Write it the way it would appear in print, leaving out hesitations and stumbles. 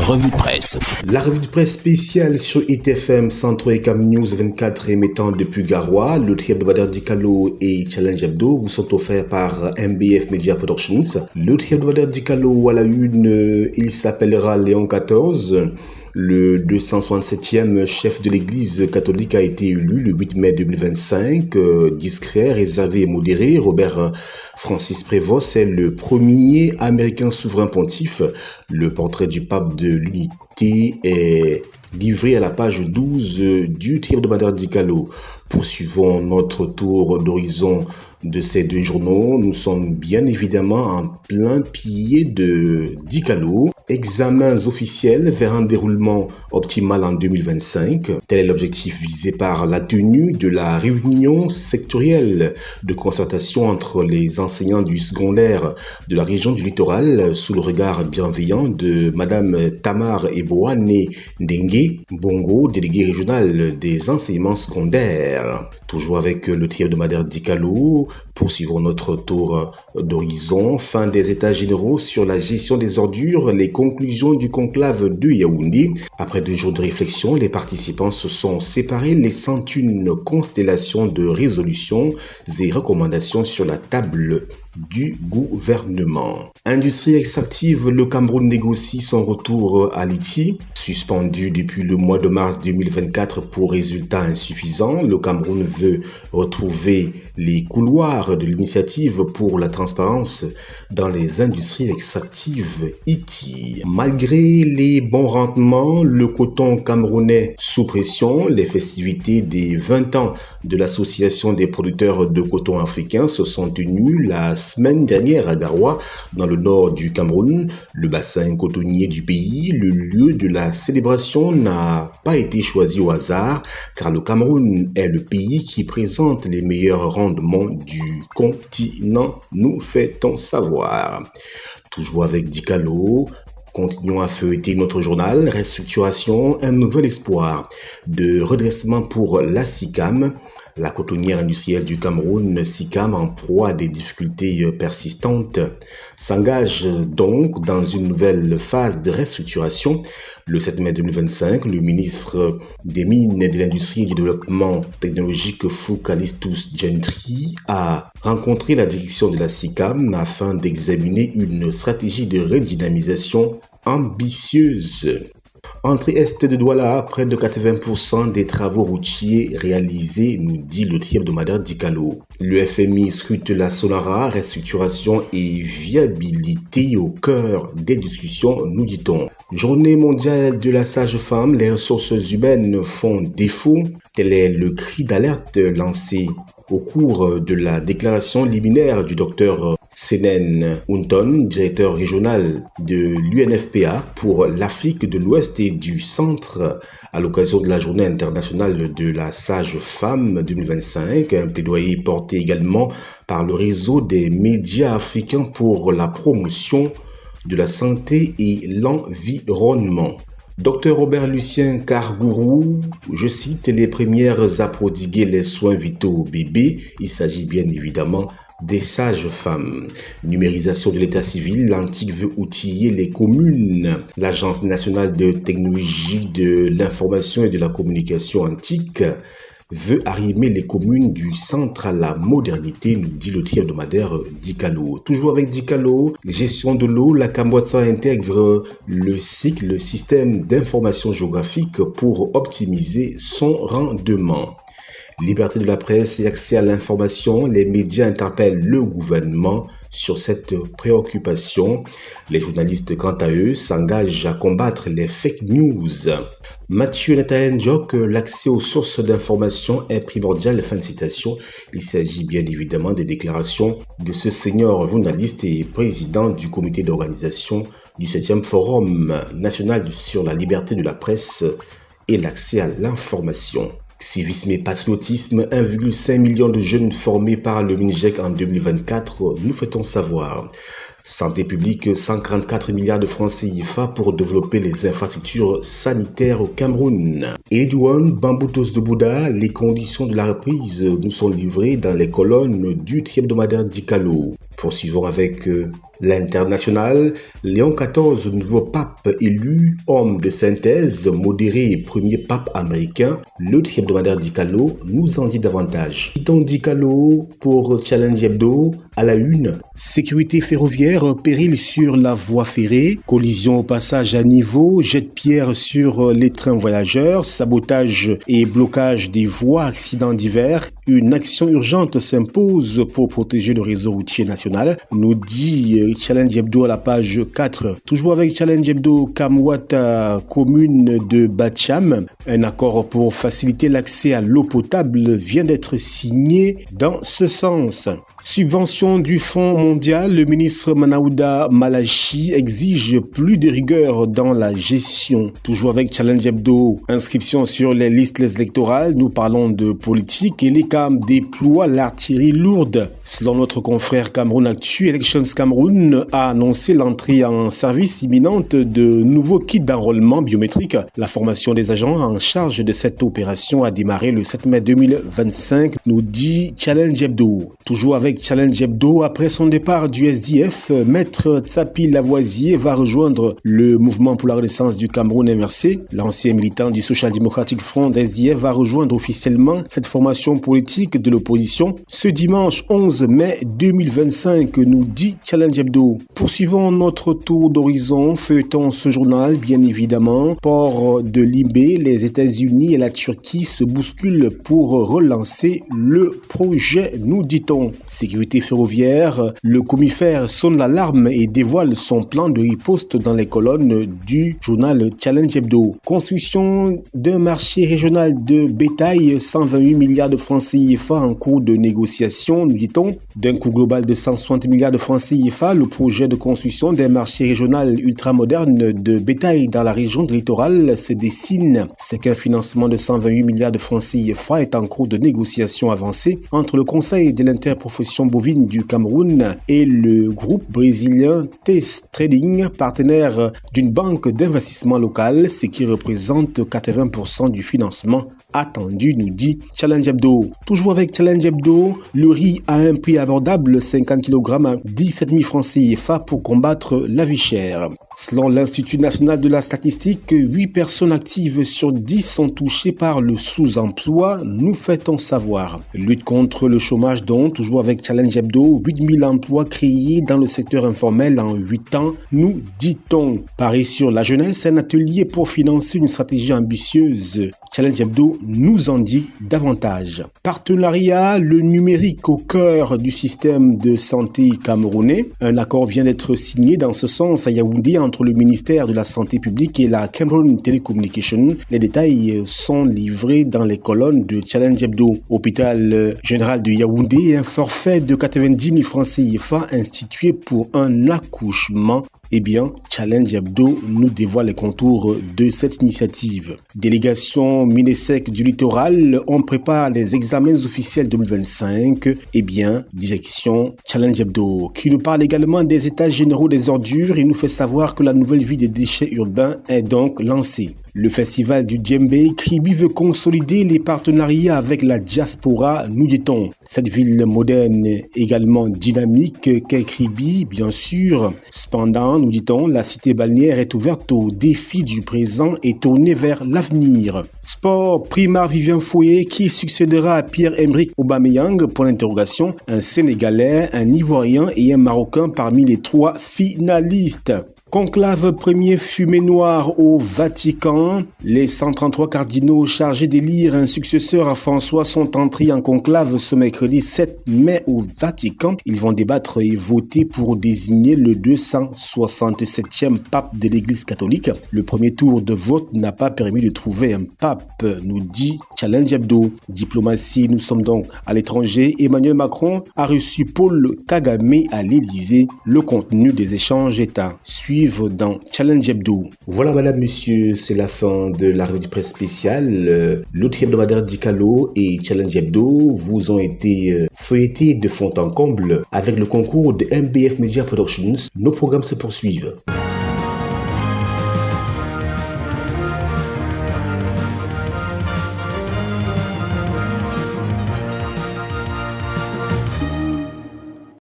revue de presse. La revue de presse spéciale sur ITFM, Centre et Cam News 24 émettant depuis Garoua, le tri hebdomadaire d'Icalo et Challenge Hebdo vous sont offerts par MBF Media Productions. Le tri hebdomadaire d'Icalo à la une, il s'appellera Léon XIV. Le 267e chef de l'église catholique a été élu le 8 mai 2025. Discret, réservé et modéré, Robert Francis Prévost est le premier américain souverain pontife. Le portrait du pape de l'unité est livré à la page 12 du tir hebdomadaire d'Icalo. Poursuivons notre tour d'horizon de ces deux journaux. Nous sommes bien évidemment en plein pied d'Icalo. Examens officiels vers un déroulement optimal en 2025. Tel est l'objectif visé par la tenue de la réunion sectorielle de concertation entre les enseignants du secondaire de la région du littoral sous le regard bienveillant de Madame Tamar Eboane Ndengue Bongo, déléguée régionale des enseignements secondaires. Toujours avec le tir hebdomadaire d'Icalo, poursuivons notre tour d'horizon. Fin des états généraux sur la gestion des ordures, les conclusions du conclave de Yaoundé. Après 2 jours de réflexion, les participants se sont séparés, laissant une constellation de résolutions et recommandations sur la table du gouvernement. Industrie extractive, le Cameroun négocie son retour à Liti. Suspendu depuis le mois de mars 2024 pour résultats insuffisants, le Cameroun veut retrouver les couloirs de l'initiative pour la transparence dans les industries extractives ITI. Malgré les bons rendements, le coton camerounais sous pression, les festivités des 20 ans de l'Association des producteurs de coton africains se sont tenues la semaine dernière à Garoua, dans le nord du Cameroun. Le bassin cotonnier du pays, le lieu de la célébration n'a pas été choisi au hasard, car le Cameroun est le pays qui présente les meilleurs rendements du continent, nous fait-on savoir. Toujours avec Dicalo, continuons à feuilleter notre journal. Restructuration, un nouvel espoir de redressement pour la SICAM. La cotonnière industrielle du Cameroun, SICAM, en proie à des difficultés persistantes, s'engage donc dans une nouvelle phase de restructuration. Le 7 mai 2025, le ministre des Mines, de l'Industrie et du Développement technologique Fou Calistus Gentry a rencontré la direction de la SICAM afin d'examiner une stratégie de redynamisation ambitieuse. Entrée est de Douala, près de 80% des travaux routiers réalisés, nous dit le tri hebdomadaire d'Icalo. Le FMI scrute la Sonara, restructuration et viabilité au cœur des discussions, nous dit-on. Journée mondiale de la sage-femme, les ressources humaines font défaut. Tel est le cri d'alerte lancé au cours de la déclaration liminaire du docteur Senen Unton, directeur régional de l'UNFPA pour l'Afrique de l'Ouest et du Centre à l'occasion de la Journée internationale de la sage-femme 2025. Un plaidoyer porté également par le réseau des médias africains pour la promotion de la santé et l'environnement. Dr Robert Lucien Cargourou, je cite, les premières à prodiguer les soins vitaux aux bébés. Il s'agit bien évidemment des sages-femmes. Numérisation de l'état civil, l'Antique veut outiller les communes. L'Agence nationale de technologie de l'information et de la communication Antique veut arrimer les communes du centre à la modernité, nous dit le tri hebdomadaire d'Icalo. Toujours avec d'Icalo, gestion de l'eau, la Cambodza intègre le SIC, le système d'information géographique, pour optimiser son rendement. Liberté de la presse et accès à l'information, les médias interpellent le gouvernement sur cette préoccupation. Les journalistes, quant à eux, s'engagent à combattre les fake news. Mathieu Nathalie Ndiok, l'accès aux sources d'information est primordial, fin de citation. Il s'agit bien évidemment des déclarations de ce senior journaliste et président du comité d'organisation du 7e Forum national sur la liberté de la presse et l'accès à l'information. Civisme et patriotisme, 1,5 million de jeunes formés par le MINJEC en 2024, nous fait-on savoir. Santé publique, 144 milliards de francs CFA pour développer les infrastructures sanitaires au Cameroun. Edouane Bamboutos de Bouddha, les conditions de la reprise nous sont livrées dans les colonnes du hebdomadaire Dicalo. Poursuivons avec l'international. Léon XIV, nouveau pape élu, homme de synthèse, modéré et premier pape américain. Le hebdomadaire Dicalo nous en dit davantage. Quittons Dicalo pour Challenge Hebdo à la une. Sécurité ferroviaire, péril sur la voie ferrée, collision au passage à niveau, jet de pierre sur les trains voyageurs, sabotage et blocage des voies, accidents divers. Une action urgente s'impose pour protéger le réseau routier national, nous dit Challenge Hebdo à la page 4. Toujours avec Challenge Hebdo, Kamwata, commune de Batcham. Un accord pour faciliter l'accès à l'eau potable vient d'être signé dans ce sens. Subvention du Fonds mondial, le ministre Manaouda Malachi exige plus de rigueur dans la gestion. Toujours avec Challenge Hebdo, inscription sur les listes électorales, nous parlons de politique et l'ECAM déploie l'artillerie lourde. Selon notre confrère Cameroun Actu, Elections Cameroun a annoncé l'entrée en service imminente de nouveaux kits d'enrôlement biométrique. La formation des agents en charge de cette opération a démarré le 7 mai 2025, nous dit Challenge Hebdo. Toujours avec Challenge Hebdo, après son départ du SDF, Maître Tsapi Lavoisier va rejoindre le Mouvement pour la Renaissance du Cameroun MRC. L'ancien militant du Social Democratic Front SDF va rejoindre officiellement cette formation politique de l'opposition ce dimanche 11 mai 2025, nous dit Challenge Hebdo. Poursuivons notre tour d'horizon, feuilleton ce journal, bien évidemment. Port de Libé, les États-Unis et la Turquie se bousculent pour relancer le projet, nous dit-on. Sécurité ferroviaire, le commissaire sonne l'alarme et dévoile son plan de riposte dans les colonnes du journal Challenge Hebdo. Construction d'un marché régional de bétail, 128 milliards de francs CFA en cours de négociation, nous dit-on. D'un coût global de 160 milliards de francs CFA, le projet de construction d'un marché régional ultramoderne de bétail dans la région de littoral se dessine. C'est qu'un financement de 128 milliards de francs CFA est en cours de négociation avancée entre le Conseil de l'interprofession bovine du Cameroun et le groupe brésilien Test Trading, partenaire d'une banque d'investissement locale, ce qui représente 80% du financement attendu, nous dit Challenge Hebdo. Toujours avec Challenge Hebdo, le riz à un prix abordable, 50 kg à 17 000 francs CFA pour combattre la vie chère. Selon l'Institut national de la statistique, 8 personnes actives sur 10 sont touchées par le sous-emploi, nous fait-on savoir. Lutte contre le chômage donc, toujours avec Challenge Hebdo, 8 000 emplois créés dans le secteur informel en 8 ans, nous dit-on. Paris sur la jeunesse, un atelier pour financer une stratégie ambitieuse. Challenge Hebdo nous en dit davantage. Partenariat, le numérique au cœur du système de santé camerounais. Un accord vient d'être signé dans ce sens à Yaoundé entre le ministère de la Santé publique et la Cameroun Telecommunication. Les détails sont livrés dans les colonnes de Challenge Hebdo. Hôpital général de Yaoundé, un forfait de 90 000 francs CFA institué pour un accouchement. Eh bien, Challenge Hebdo nous dévoile les contours de cette initiative. Délégation Minésec du littoral, on prépare les examens officiels 2025. Eh bien, direction Challenge Hebdo, qui nous parle également des états généraux des ordures et nous fait savoir que la nouvelle vie des déchets urbains est donc lancée. Le festival du Djembé, Kribi veut consolider les partenariats avec la diaspora, nous dit-on. Cette ville moderne également dynamique qu'est Kribi, bien sûr. Cependant, nous dit-on, la cité balnéaire est ouverte aux défis du présent et tournée vers l'avenir. Sport, Primar Vivien Foé, qui succédera à Pierre-Emerick Aubameyang, pour l'interrogation, un Sénégalais, un Ivoirien et un Marocain parmi les 3 finalistes. Conclave premier fumée noire au Vatican. Les 133 cardinaux chargés d'élire un successeur à François sont entrés en conclave ce mercredi 7 mai au Vatican. Ils vont débattre et voter pour désigner le 267e pape de l'Église catholique. Le premier tour de vote n'a pas permis de trouver un pape, nous dit Challenge Hebdo. Diplomatie, nous sommes donc à l'étranger. Emmanuel Macron a reçu Paul Kagame à l'Élysée. Le contenu des échanges est à suivre dans Challenge Hebdo. Voilà madame, monsieur, c'est la fin de la revue de presse spéciale. L'autre hebdomadaire Dicalo et Challenge Hebdo vous ont été feuilletés de fond en comble avec le concours de MBF Media Productions. Nos programmes se poursuivent.